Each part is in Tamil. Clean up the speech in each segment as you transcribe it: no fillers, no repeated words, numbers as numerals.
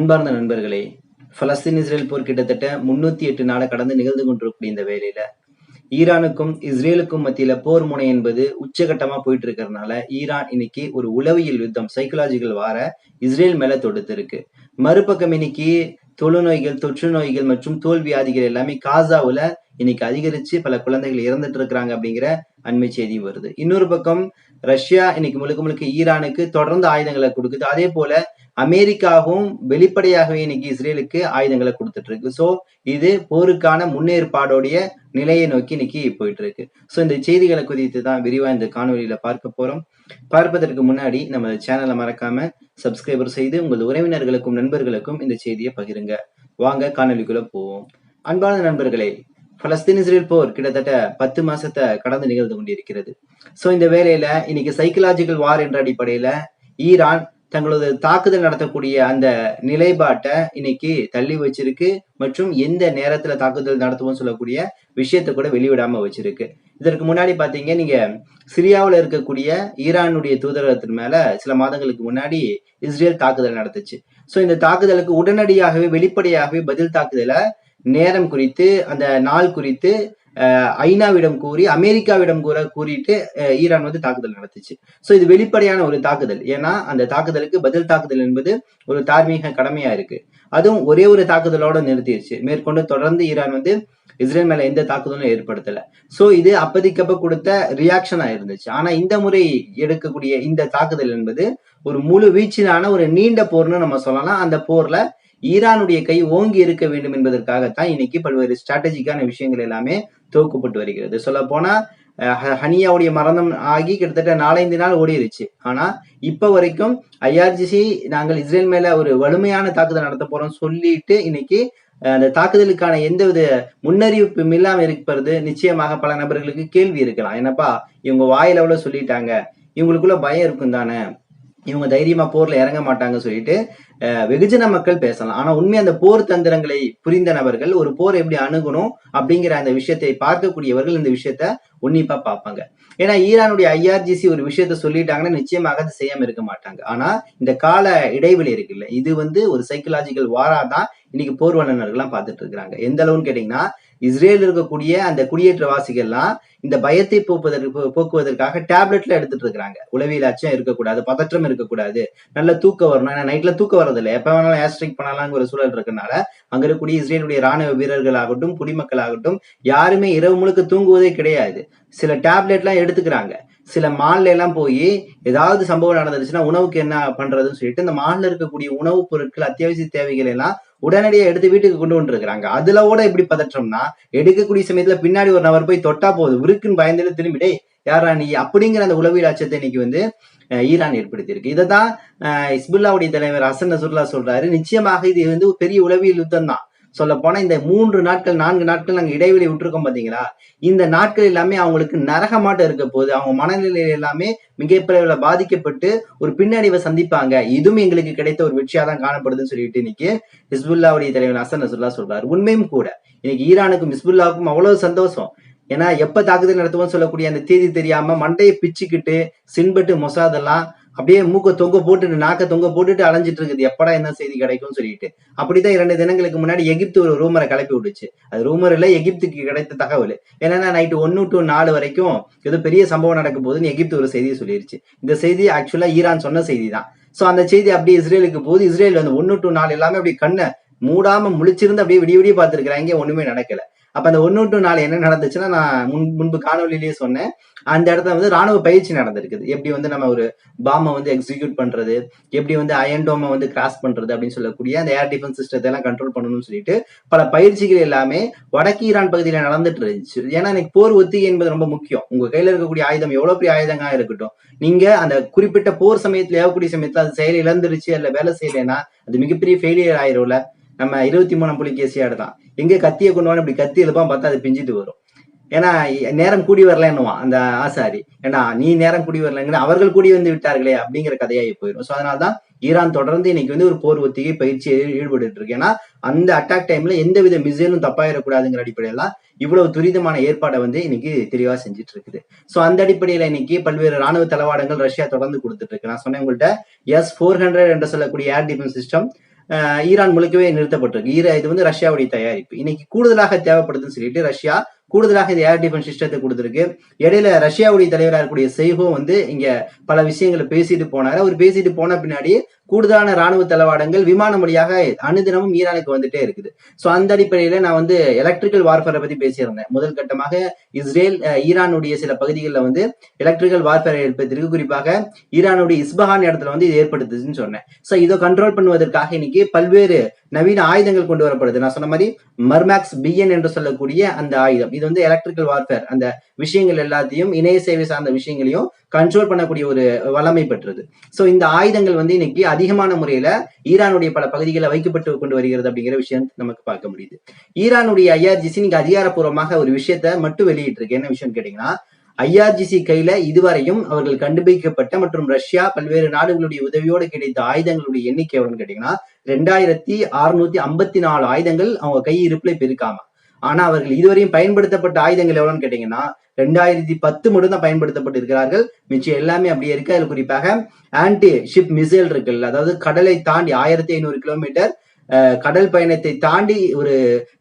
அன்பார்ந்த நண்பர்களே, பலஸ்தீன் இஸ்ரேல் போர் கிட்டத்தட்ட 308 நாளை கடந்து நிகழ்ந்து கொண்டிருக்கக்கூடிய இந்த வேளையில ஈரானுக்கும் இஸ்ரேலுக்கும் மத்தியில போர் முனை என்பது உச்சகட்டமா போயிட்டு இருக்கிறதுனால ஈரான் இன்னைக்கு ஒரு உளவியல் யுத்தம் சைக்கலாஜிக்கல் வார இஸ்ரேல் மேல தொடுத்து இருக்கு. மறுபக்கம் இன்னைக்கு தொழுநோய்கள், தொற்று நோய்கள் மற்றும் தோல் வியாதிகள் எல்லாமே காசாவுல இன்னைக்கு அதிகரிச்சு பல குழந்தைகள் இறந்துட்டு இருக்கிறாங்க அப்படிங்கிற அண்மை செய்தி வருது. இன்னொரு பக்கம் ரஷ்யா இன்னைக்கு முழுக்க முழுக்க ஈரானுக்கு தொடர்ந்து ஆயுதங்களை கொடுக்குது. அதே போல அமெரிக்காவும் வெளிப்படையாகவே இன்னைக்கு இஸ்ரேலுக்கு ஆயுதங்களை கொடுத்துட்டு இருக்கு. சோ இது போருக்கான முன்னேற்பாடோடைய நிலையை நோக்கி இன்னைக்கு போயிட்டு இருக்கு. சோ இந்த செய்திகளை குறித்து தான் விரிவா இந்த காணொலியில பார்க்க போறோம். பார்ப்பதற்கு முன்னாடி நம்ம சேனலை மறக்காம சப்ஸ்கிரைபர் செய்து உங்கள் உறவினர்களுக்கும் நண்பர்களுக்கும் இந்த செய்தியை பகிருங்க. வாங்க காணொலிக்குள்ள போவோம். அன்பான நண்பர்களே, பலஸ்தீன் இஸ்ரேல் போர் கிட்டத்தட்ட 10 மாசத்தை கடந்து நிகழ்ந்து கொண்டிருக்கிறது. சோ இந்த வேளையில இன்னைக்கு சைக்கலாஜிக்கல் வார் என்ற அடிப்படையில ஈரான் தங்களது தாக்குதல் நடத்தக்கூடிய அந்த நிலைப்பாட்டை இன்னைக்கு தள்ளி வச்சிருக்கு மற்றும் எந்த நேரத்துல தாக்குதல் நடத்துவோம் சொல்லக்கூடிய விஷயத்த கூட வெளிவிடாம வச்சிருக்கு. இதற்கு முன்னாடி பாத்தீங்க, நீங்க சிரியாவில் இருக்கக்கூடிய ஈரானுடைய தூதரகத்தின் மேல சில மாதங்களுக்கு முன்னாடி இஸ்ரேல் தாக்குதல் நடத்துச்சு. சோ இந்த தாக்குதலுக்கு உடனடியாகவே வெளிப்படையாகவே பதில் தாக்குதலை நேரம் குறித்து அந்த நாள் குறித்து ஐநாவிடம் கூறி அமெரிக்காவிடம் கூறிட்டு ஈரான் வந்து தாக்குதல் நடத்துச்சு. சோ இது வெளிப்படையான ஒரு தாக்குதல். ஏன்னா அந்த தாக்குதலுக்கு பதில் தாக்குதல் என்பது ஒரு தார்மீக கடமையா இருக்கு. அதுவும் ஒரே ஒரு தாக்குதலோட நிறுத்திடுச்சு. மேற்கொண்டு தொடர்ந்து ஈரான் வந்து இஸ்ரேல் மேல எந்த தாக்குதலும் ஏற்படுத்தல. சோ இது அப்பதிக்கப்ப கொடுத்த ரியாக்ஷனா இருந்துச்சு. ஆனா இந்த முறை எடுக்கக்கூடிய இந்த தாக்குதல் என்பது ஒரு முழு வீச்சிலான ஒரு நீண்ட போர்னு நம்ம சொல்லலாம். அந்த போர்ல ஈரானுடைய கை ஓங்கி இருக்க வேண்டும் என்பதற்காகத்தான் இன்னைக்கு பல்வேறு ஸ்ட்ராட்டஜிக்கான விஷயங்கள் எல்லாமே துவக்கப்பட்டு வருகிறது. சொல்ல போனா ஹனியாவுடைய மரணம் ஆகி கிட்டத்தட்ட 4-5 நாள் ஓடிருச்சு. ஆனா இப்ப வரைக்கும் ஐஆர்ஜிசி நாங்கள் இஸ்ரேல் மேல ஒரு வலிமையான தாக்குதல் நடத்த போறோம் சொல்லிட்டு இன்னைக்கு அந்த தாக்குதலுக்கான எந்தவித முன்னறிவிப்பும் இல்லாம இருப்பது நிச்சயமாக பல நபர்களுக்கு கேள்வி இருக்கலாம். என்னப்பா இவங்க வாயிலவுல சொல்லிட்டாங்க, இவங்களுக்குள்ள பயம் இருக்கும் தானே, இவங்க தைரியமா போர்ல இறங்க மாட்டாங்க சொல்லிட்டு வெகுஜன மக்கள் பேசலாம். ஆனா உண்மை அந்த போர் தந்திரங்களை புரிந்த நபர்கள் ஒரு போர் எப்படி அணுகணும் அப்படிங்கிற அந்த விஷயத்தை பார்க்கக்கூடியவர்கள் இந்த விஷயத்த உன்னிப்பா பார்ப்பாங்க. ஏன்னா ஈரானுடைய ஐஆர்ஜிசி ஒரு விஷயத்த சொல்லிட்டாங்கன்னா நிச்சயமாக அதை செய்யாம இருக்க மாட்டாங்க. ஆனா இந்த கால இடைவெளி இருக்குல்ல, இது வந்து ஒரு சைக்கலாஜிக்கல் வாரா தான் இன்னைக்கு போர் வல்லுநர்கள்லாம் பார்த்துட்டு இருக்கிறாங்க. எந்த அளவுன்னு கேட்டீங்கன்னா, இஸ்ரேல் இருக்கக்கூடிய அந்த குடியேற்றவாசிகள்லாம் இந்த பயத்தை போக்குவதற்காக டேப்லெட்ல எடுத்துட்டு இருக்கிறாங்க. உளவியல் அச்சம் இருக்கக்கூடாது, பதற்றம் இருக்கக்கூடாது, நல்ல தூக்கம் வரணும். ஏன்னா நைட்ல தூக்கம் வரதில்லை, எப்ப வேணாலும் ஏர்ஸ்ட்ரைக் பண்ணலாங்கிற ஒரு சூழல் இருக்கனால அங்க இருக்கக்கூடிய இஸ்ரேலுடைய ராணுவ வீரர்கள் ஆகட்டும், குடிமக்கள் ஆகட்டும், யாருமே இரவு முழுக்க தூங்குவதே கிடையாது. சில டேப்லெட் எல்லாம் எடுத்துக்கிறாங்க. சில மால்ல எல்லாம் போய் ஏதாவது சம்பவம் நடந்துருச்சுன்னா உணவுக்கு என்ன பண்றதுன்னு சொல்லிட்டு இந்த மால்ல இருக்கக்கூடிய உணவுப் பொருட்கள், அத்தியாவசிய தேவைகள் எல்லாம் உடனடியா எடுத்து வீட்டுக்கு கொண்டு வந்துருக்காங்க. அதுல கூட எப்படி பதற்றம்னா, எடுக்கக்கூடிய சமயத்துல பின்னாடி ஒரு நபர் போய் தொட்டா போதும், விருக்குன்னு பயந்துட்டு திரும்பிடே யாரா நீ அப்படிங்கிற அந்த உளவியல் அச்சத்தை இன்னைக்கு வந்து ஈரான் ஏற்படுத்தியிருக்கு. இதைதான் ஹிஸ்புல்லாவுடைய தலைவர் ஹசன் நசுருல்லா சொல்றாரு. நிச்சயமாக இது வந்து ஒரு பெரிய உளவியல் யுத்தம் தான். சொல்ல போனா இந்த 3 நாட்கள் 4 நாட்கள் நாங்க இடைவெளி விட்டுருக்கோம் பாத்தீங்களா, இந்த நாட்கள் எல்லாமே அவங்களுக்கு நரகமாட்டம் இருக்க போது, அவங்க மனநிலை எல்லாமே மிகப்பெரிய பாதிக்கப்பட்டு ஒரு பின்னடைவை சந்திப்பாங்க. இதுவும் எங்களுக்கு கிடைத்த ஒரு வெற்றியா தான் காணப்படுதுன்னு சொல்லிட்டு இன்னைக்கு ஹிஸ்புல்லாவுடைய தலைவர் ஹசன் நசுருல்லா சொல்றாரு. உண்மையும் கூட. இன்னைக்கு ஈரானுக்கும் ஹிஸ்புல்லாவுக்கும் அவ்வளவு சந்தோஷம். ஏன்னா எப்ப தாக்குதல் நடத்துவோம் சொல்லக்கூடிய அந்த தேதி தெரியாம மண்டையை பிச்சுக்கிட்டு சின்பட்டு மொசாதெல்லாம் அப்படியே மூக்க தொங்க போட்டுட்டு நாக்க தொங்க போட்டுட்டு அலைஞ்சிட்டு இருக்குது, எப்படா என்ன செய்தி கிடைக்கும்னு சொல்லிட்டு. அப்படித்தான் 2 தினங்களுக்கு முன்னாடி எகிப்து ஒரு ரூமரை கிளப்பி விட்டுச்சு. அது ரூமர் இல்ல, எகிப்துக்கு கிடைத்த தகவல். ஏன்னா நைட்டு 1 to 4 வரைக்கும் ஏதோ பெரிய சம்பவம் நடக்க போகுதுன்னு எகிப்து ஒரு செய்தியை சொல்லிருச்சு. இந்த செய்தி ஆக்சுவலா ஈரான் சொன்ன செய்தி தான். சோ அந்த செய்தி அப்படியே இஸ்ரேலுக்கு போகுது. இஸ்ரேல் வந்து 1 to 4 எல்லாமே அப்படியே கண்ணை மூடாம முழிச்சிருந்து அப்படியே விடிய விடிய பார்த்துருக்கிறாங்க, ஒண்ணுமே நடக்கல. அப்ப அந்த 1 to 4 என்ன நடந்துச்சுன்னா, நான் முன்பு காணொலியிலேயே சொன்னேன், அந்த இடத்துல வந்து ராணுவ பயிற்சி நடந்திருக்குது. எப்படி வந்து நம்ம ஒரு பாம்பை வந்து எக்ஸிக்யூட் பண்றது, எப்படி வந்து அயன்டோமை வந்து கிராஸ் பண்றது அப்படின்னு சொல்லக்கூடிய அந்த ஏர் டிஃபென்ஸ் சிஸ்டத்தை எல்லாம் கண்ட்ரோல் பண்ணணும்னு சொல்லிட்டு பல பயிற்சிகள் எல்லாமே வடக்கு ஈரான் பகுதியில நடந்துட்டு இருந்துச்சு. ஏன்னா இன்னைக்கு போர் ஒத்திகை என்பது ரொம்ப முக்கியம். உங்க கையில இருக்கக்கூடிய ஆயுதம் எவ்வளவு பெரிய ஆயுதங்களா இருக்கட்டும், நீங்க அந்த குறிப்பிட்ட போர் சமயத்துல ஏவக்கூடிய சமயத்துல அது செயல் இழந்துருச்சு அல்ல வேலை செய்யலைன்னா அது மிகப்பெரிய ஃபெயிலியர் ஆயிரும்ல. நம்ம 23 புலிகேசியாடு தான், எங்க கத்தியை கொண்டு வந்து இப்படி கத்தி எழுப்பான் பார்த்தா அது பிஞ்சிட்டு வரும். ஏன்னா நேரம் கூடி வரலன்னுவான் அந்த ஆசாரி. ஏன்னா நீ நேரம் கூடி வரலங்கிற அவர்கள் கூடி வந்து விட்டார்களே அப்படிங்கிற கதையாகி போயிடும். ஸோ அதனால்தான் ஈரான் தொடர்ந்து இன்னைக்கு வந்து ஒரு போர் ஒத்திகை பயிற்சி ஈடுபட்டு இருக்கு. ஏன்னா அந்த அட்டாக் டைம்ல எந்தவித மிசைலும் தப்பாயிடக்கூடாதுங்கிற அடிப்படையில இவ்வளவு துரிதமான ஏற்பாடை வந்து இன்னைக்கு தெளிவா செஞ்சுட்டு இருக்குது. சோ அந்த அடிப்படையில இன்னைக்கு பல்வேறு ராணுவ தளவாடங்கள் ரஷ்யா தொடர்ந்து கொடுத்துட்டு இருக்கு. நான் சொன்னேன் உங்கள்கிட்ட S-400 என்று சொல்லக்கூடிய ஏர் டிஃபென்ஸ் சிஸ்டம் ஈரான் முழுக்கவே நிறுத்தப்பட்டிருக்கு. இது வந்து ரஷ்யாவுடைய தயாரிப்பு. இன்னைக்கு கூடுதலாக தேவைப்படுதுன்னு சொல்லிட்டு ரஷ்யா கூடுதலாக இந்த ஏர் டிஃபென்ஸ் சிஸ்டத்தை கொடுத்திருக்கு. இடையில ரஷ்யாவுடைய தலைவராக இருக்கக்கூடிய செய்கோ வந்து இங்க பல விஷயங்களை பேசிட்டு போனாரு. அவர் பேசிட்டு போன பின்னாடி கூடுதலான ராணுவ தளவாடங்கள் விமானம் வழியாக அனுதினமும் ஈரானுக்கு வந்துட்டே இருக்குது. சோ அந்த அடிப்படையில நான் வந்து எலக்ட்ரிக்கல் வார்ஃபேரை பத்தி பேசியிருந்தேன். முதல் கட்டமாக இஸ்ரேல் ஈரானுடைய சில பகுதிகளில் வந்து எலக்ட்ரிக்கல் வார்ஃபேரை ஏற்படுத்திருக்கு. குறிப்பாக ஈரானுடைய இஸ்பஹான் இடத்துல வந்து இது ஏற்படுத்துதுன்னு சொன்னேன். சோ இதை கண்ட்ரோல் பண்ணுவதற்காக இன்னைக்கு பல்வேறு நவீன ஆயுதங்கள் கொண்டு வரப்படுது. நான் சொன்ன மாதிரி மர்மேக்ஸ் பிஎன் என்று சொல்லக்கூடிய அந்த ஆயுதம், இது வந்து எலக்ட்ரிக்கல் வார்ஃபேர், அந்த விஷயங்கள் எல்லாத்தையும் இணைய சேவை சார்ந்த விஷயங்களையும் கண்ட்ரோல் பண்ணக்கூடிய ஒரு வல்லமை பெற்றது. சோ இந்த ஆயுதங்கள் வந்து இன்னைக்கு அதிகமான முறையில ஈரானுடைய பல பகுதிகளில் வைக்கப்பட்டு கொண்டு வருகிறது அப்படிங்கிற விஷயம் நமக்கு பார்க்க முடியுது. ஈரானுடைய ஐஆர்ஜிசி நீங்க அதிகாரப்பூர்வமாக ஒரு விஷயத்த மட்டும் வெளியிட்டு இருக்கு. என்ன விஷயம் கேட்டீங்கன்னா, ஐஆர்ஜிசி கையில இதுவரையும் அவர்கள் கண்டுபிடிக்கப்பட்ட மற்றும் ரஷ்யா பல்வேறு நாடுகளுடைய உதவியோடு கிடைத்த ஆயுதங்களுடைய எண்ணிக்கை எவ்வளவுன்னு கேட்டீங்கன்னா 2654 ஆயுதங்கள் அவங்க கை இருப்புல இப்ப இருக்காம. ஆனா அவர்கள் இதுவரையும் பயன்படுத்தப்பட்ட ஆயுதங்கள் எவ்வளவுன்னு கேட்டீங்கன்னா 2010 மட்டும் தான் பயன்படுத்தப்பட்டு இருக்கிறார்கள். மிச்சம் எல்லாமே அப்படியே இருக்கு. அதுல குறிப்பாக ஆன்டி ஷிப் மிசைல் இருக்குல்ல, அதாவது கடலை தாண்டி 1500 கிலோமீட்டர் கடல் பயணத்தை தாண்டி ஒரு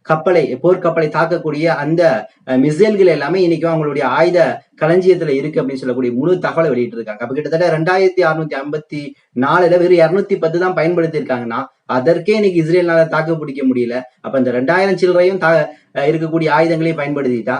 கப்பலை, போர்க்கப்பலை தாக்கக்கூடிய அந்த மிசைல்கள் எல்லாமே இன்னைக்கு அவங்களுடைய ஆயுத களஞ்சியத்துல இருக்கு அப்படின்னு சொல்லக்கூடிய முழு தகவலை வெளியிட்டு இருக்காங்க. அப்ப கிட்டத்தட்ட 2654 வெறும் 210 தான் பயன்படுத்தி இருக்காங்கன்னா அதற்கே இன்னைக்கு இஸ்ரேல்னால தாக்கு பிடிக்க முடியல. அப்ப இந்த 2000 சில்லறையும் இருக்கக்கூடிய ஆயுதங்களையும் பயன்படுத்திட்டா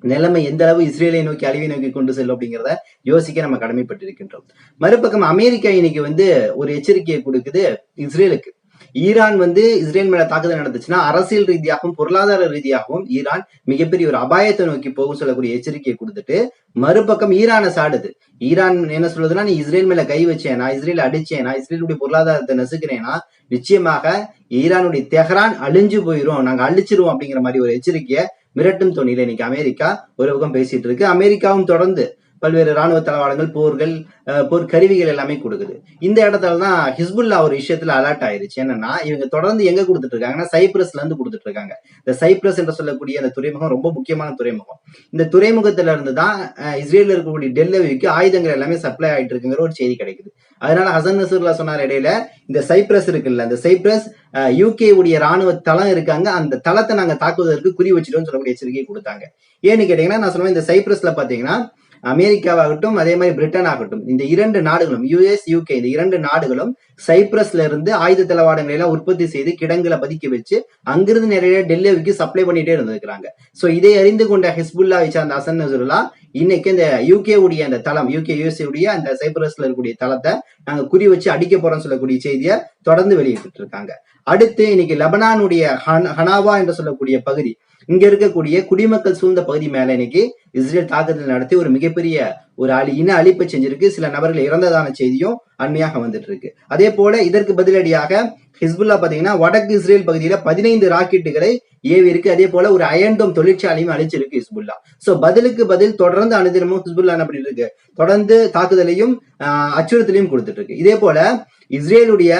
நிலைமை எந்த அளவு இஸ்ரேலை நோக்கி அழிவை நோக்கி கொண்டு செல்லும் அப்படிங்கிறத யோசிக்க நம்ம கடமைப்பட்டிருக்கின்றோம். மறுபக்கம் அமெரிக்கா இன்னைக்கு வந்து ஒரு எச்சரிக்கையை கொடுக்குது இஸ்ரேலுக்கு. ஈரான் வந்து இஸ்ரேல் மேல தாக்குதல் நடந்துச்சுன்னா அரசியல் ரீதியாகவும் பொருளாதார ரீதியாகவும் ஈரான் மிகப்பெரிய ஒரு அபாயத்தை நோக்கி போகும் சொல்லக்கூடிய எச்சரிக்கையை கொடுத்துட்டு மறுபக்கம் ஈரானை சாடுது. ஈரான் என்ன சொல்றதுன்னா, நீ இஸ்ரேல் மேல கை வச்சேனா, இஸ்ரேல் அடிச்சேனா, இஸ்ரேலுடைய பொருளாதாரத்தை நசுக்கிறேனா நிச்சயமாக ஈரானுடைய தெஹ்ரான் அழிஞ்சு போயிரும், நாங்க அழிச்சிருவோம் அப்படிங்கிற மாதிரி ஒரு எச்சரிக்கையை மிரட்டும் தொனியில இன்னைக்கு அமெரிக்கா ஒரு பக்கம் பேசிட்டு இருக்கு. அமெரிக்காவும் தொடர்ந்து பல்வேறு ராணுவ தளவாடங்கள், போர் கருவிகள் எல்லாமே கொடுக்குது. இந்த இடத்துலதான் ஹிஸ்புல்லா ஒரு விஷயத்துல அலர்ட் ஆயிருச்சு. என்னன்னா, இவங்க தொடர்ந்து எங்க கொடுத்துட்டு இருக்காங்கன்னா சைப்ரஸ்ல இருந்து கொடுத்துட்டு இருக்காங்க. இந்த சைப்ரஸ் என்று சொல்லக்கூடிய அந்த துறைமுகம் ரொம்ப முக்கியமான துறைமுகம். இந்த துறைமுகத்துல இருந்து தான் இஸ்ரேல் இருக்கக்கூடிய டெல்லவிக்கு ஆயுதங்கள் எல்லாமே சப்ளை ஆயிட்டு இருக்குங்கிற ஒரு செய்தி கிடைக்குது. அதனால ஹசன் நசருல்லா சொன்னார் இடையில, இந்த சைப்ரஸ் இருக்குல்ல, அந்த சைப்ரஸ் யூகே உடைய ராணுவ தளம் இருக்காங்க, அந்த தளத்தை நாங்க தாக்குவதற்கு குறி வச்சிட்டோம்னு சொல்லக்கூடிய எச்சரிக்கை கொடுத்தாங்க. ஏன்னு கேட்டீங்கன்னா, நான் சொல்லுவேன், இந்த சைப்ரஸ்ல பாத்தீங்கன்னா அமெரிக்காவாகட்டும் அதே மாதிரி பிரிட்டன் ஆகட்டும், இந்த இரண்டு நாடுகளும் யுஎஸ் யூகே இந்த இரண்டு நாடுகளும் சைப்ரஸ்ல இருந்து ஆயுத தளவாடங்களை எல்லாம் உற்பத்தி செய்து கிடங்குல பதுக்கி வச்சு அங்கிருந்து நிறைய டெல்லிக்கு சப்ளை பண்ணிட்டே இருந்திருக்கிறாங்க. சோ இதை அறிந்து கொண்ட ஹிஸ்புல்லாவை சார்ந்த ஹசன் நசருல்லா இன்னைக்கு இந்த யூகே உடைய அந்த தளம், யூகே யுஎஸ்ஏ உடைய அந்த சைப்ரஸ்ல இருக்கக்கூடிய தளத்தை நாங்க குறி வச்சு அடிக்க போறோம்னு சொல்லக்கூடிய செய்தியை தொடர்ந்து வெளியிட்டு இருக்காங்க. அடுத்து இன்னைக்கு லெபனானுடைய ஹனாவா என்று சொல்லக்கூடிய பகுதி, இங்க இருக்கக்கூடிய குடிமக்கள் சூழ்ந்த பகுதி மேல இன்னைக்கு இஸ்ரேல் தாக்குதல் நடத்தி ஒரு மிகப்பெரிய ஒரு இன அழிப்பை செஞ்சிருக்கு. சில நபர்கள் இறந்ததான செய்தியும் அண்மையாக வந்துட்டு இருக்கு. அதே போல இதற்கு பதிலடியாக ஹிஸ்புல்லா பாத்தீங்கன்னா வடக்கு இஸ்ரேல் பகுதியில 15 ராக்கெட்டுகளை ஏவி இருக்கு. அதே போல ஒரு அயன்டோம் தொழிற்சாலையும் அழிச்சிருக்கு ஹிஸ்புல்லா. சோ பதிலுக்கு பதில் தொடர்ந்து அனுதினமும் ஹிஸ்புல்லா என்ன பண்ணிட்டு இருக்கு, தொடர்ந்து தாக்குதலையும் அச்சுறுத்தலையும் கொடுத்துட்டு இருக்கு. இதே போல இஸ்ரேலுடைய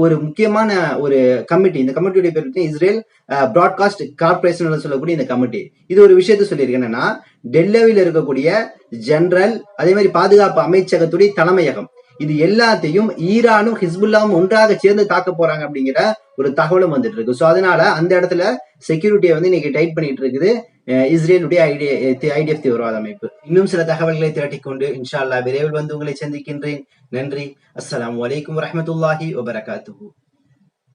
ஒரு முக்கியமான ஒரு கமிட்டி, இந்த கமிட்டியுடைய பேர் இஸ்ரேல் பிராட்காஸ்ட் கார்பரேஷன் சொல்லக்கூடிய இந்த கமிட்டி, இது ஒரு விஷயத்த சொல்லியிருக்கு. என்னன்னா, டெல்லியில் இருக்கக்கூடிய ஜெனரல், அதே மாதிரி பாதுகாப்பு அமைச்சகத்துடைய தலைமையகம், இது எல்லாத்தையும் ஈரானும் ஹிஸ்புல்லாவும் ஒன்றாக சேர்ந்து தாக்க போறாங்க அப்படிங்கிற ஒரு தகவலும் வந்துட்டு இருக்கு. சோ அதனால அந்த இடத்துல செக்யூரிட்டியை வந்து இன்னைக்கு டைட் பண்ணிட்டு இருக்குது இஸ்ரேலுடைய ஐடிஎஃப் தீவிரவாத அமைப்பு. இன்னும் சில தகவல்களை திரட்டிக்கொண்டு இன்ஷா அல்லாஹ் விரைவில் வந்து உங்களை சந்திக்கின்றேன். நன்றி. அஸ்ஸலாமு அலைக்கும் வரஹ்மத்துல்லாஹி வபரகாத்துஹு.